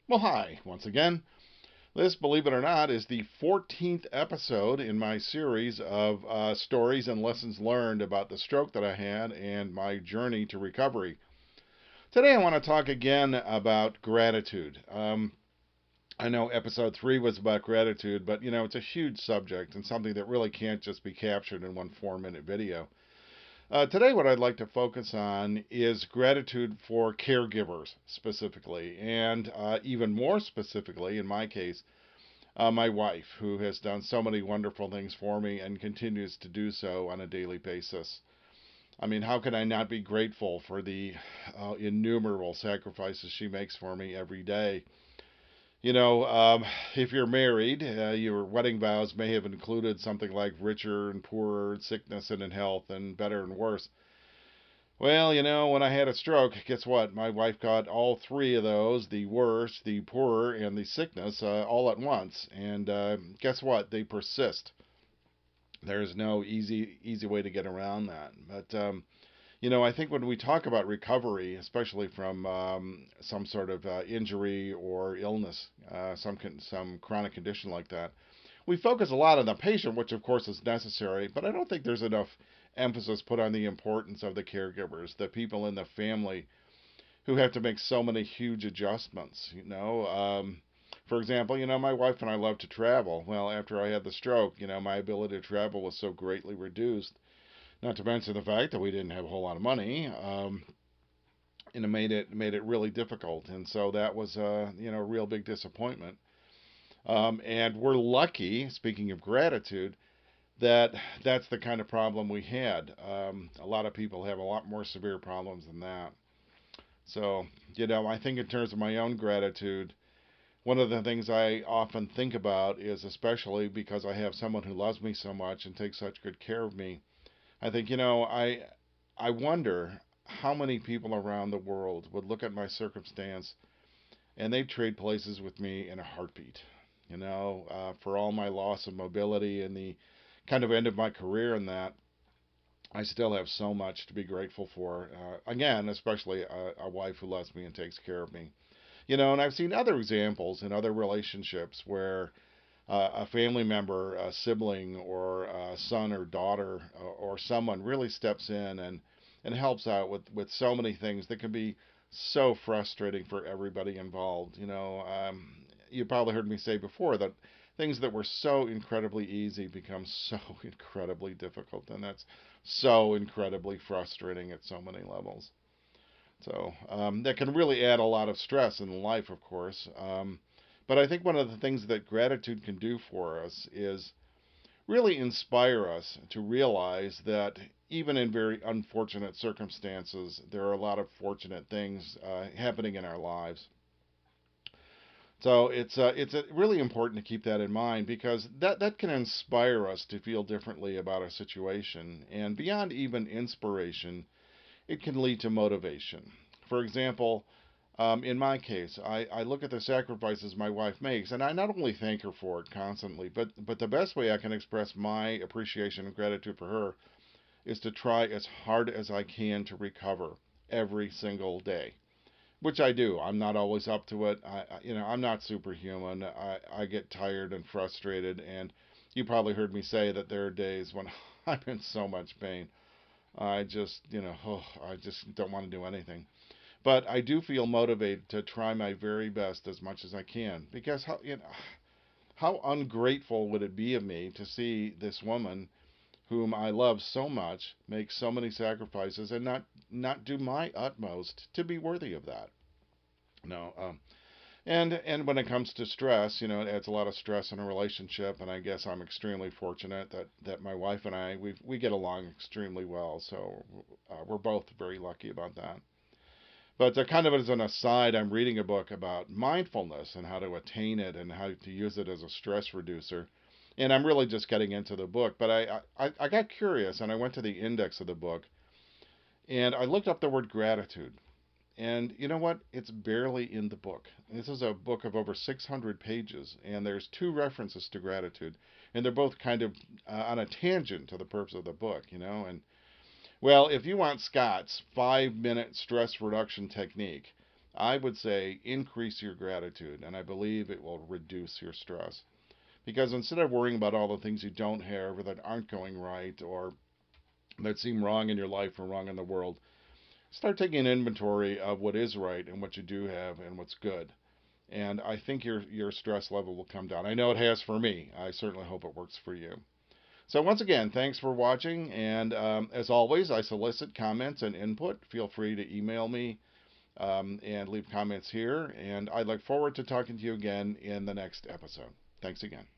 Well, hi, once again. This, believe it or not, is the 14th episode in my series of stories and lessons learned about the stroke that I had and my journey to recovery. Today, I want to talk again about gratitude. I know episode 3 was about gratitude, but it's a huge subject and something that really can't just be captured in one 4-minute video. Today, what I'd like to focus on is gratitude for caregivers specifically, and even more specifically, in my case, my wife, who has done so many wonderful things for me and continues to do so on a daily basis. I mean, how can I not be grateful for the innumerable sacrifices she makes for me every day? You know, um, if you're married, your wedding vows may have included something like richer and poorer, sickness and in health, and better and worse. Well, when I had a stroke, guess what? My wife got all three of those, the worse, the poorer, and the sickness, all at once. And guess what? They persist. There's no easy way to get around that. But I think when we talk about recovery, especially from some sort of injury or illness, some chronic condition like that, we focus a lot on the patient, which of course is necessary, but I don't think there's enough emphasis put on the importance of the caregivers, the people in the family who have to make so many huge adjustments. For example, my wife and I love to travel. Well, after I had the stroke, my ability to travel was so greatly reduced. Not to mention the fact that we didn't have a whole lot of money. And it made it really difficult, and so that was a real big disappointment. And we're lucky, speaking of gratitude, that that's the kind of problem we had. A lot of people have a lot more severe problems than that. So, I think in terms of my own gratitude, one of the things I often think about is, especially because I have someone who loves me so much and takes such good care of me, I think, I wonder how many people around the world would look at my circumstance and they'd trade places with me in a heartbeat. For all my loss of mobility and the kind of end of my career and that, I still have so much to be grateful for. Again, especially a wife who loves me and takes care of me. And I've seen other examples in other relationships where a family member, a sibling, or a son or daughter, or someone really steps in and helps out with so many things that can be so frustrating for everybody involved. You probably heard me say before that things that were so incredibly easy become so incredibly difficult, and that's so incredibly frustrating at so many levels. So that can really add a lot of stress in life, of course. But I think one of the things that gratitude can do for us is really inspire us to realize that even in very unfortunate circumstances, there are a lot of fortunate things happening in our lives. So it's really important to keep that in mind because that can inspire us to feel differently about a situation, and beyond even inspiration, it can lead to motivation. For example, in my case, I look at the sacrifices my wife makes, and I not only thank her for it constantly, but the best way I can express my appreciation and gratitude for her is to try as hard as I can to recover every single day, which I do. I'm not always up to it. I'm not superhuman. I get tired and frustrated, and you probably heard me say that there are days when I'm in so much pain. I just, I just don't want to do anything. But I do feel motivated to try my very best as much as I can because how ungrateful would it be of me to see this woman whom I love so much make so many sacrifices and not do my utmost to be worthy of that. No, and when it comes to stress, it adds a lot of stress in a relationship, and I guess I'm extremely fortunate that my wife and we get along extremely well. So we're both very lucky about that. But kind of as an aside, I'm reading a book about mindfulness and how to attain it and how to use it as a stress reducer. And I'm really just getting into the book. But I got curious and I went to the index of the book and I looked up the word gratitude. And you know what? It's barely in the book. This is a book of over 600 pages, and there's two references to gratitude, and they're both kind of on a tangent to the purpose of the book. And well, if you want Scott's 5-minute stress reduction technique, I would say increase your gratitude, and I believe it will reduce your stress. Because instead of worrying about all the things you don't have or that aren't going right or that seem wrong in your life or wrong in the world, start taking an inventory of what is right and what you do have and what's good. And I think your stress level will come down. I know it has for me. I certainly hope it works for you. So once again, thanks for watching. And as always, I solicit comments and input. Feel free to email me and leave comments here. And I look forward to talking to you again in the next episode. Thanks again.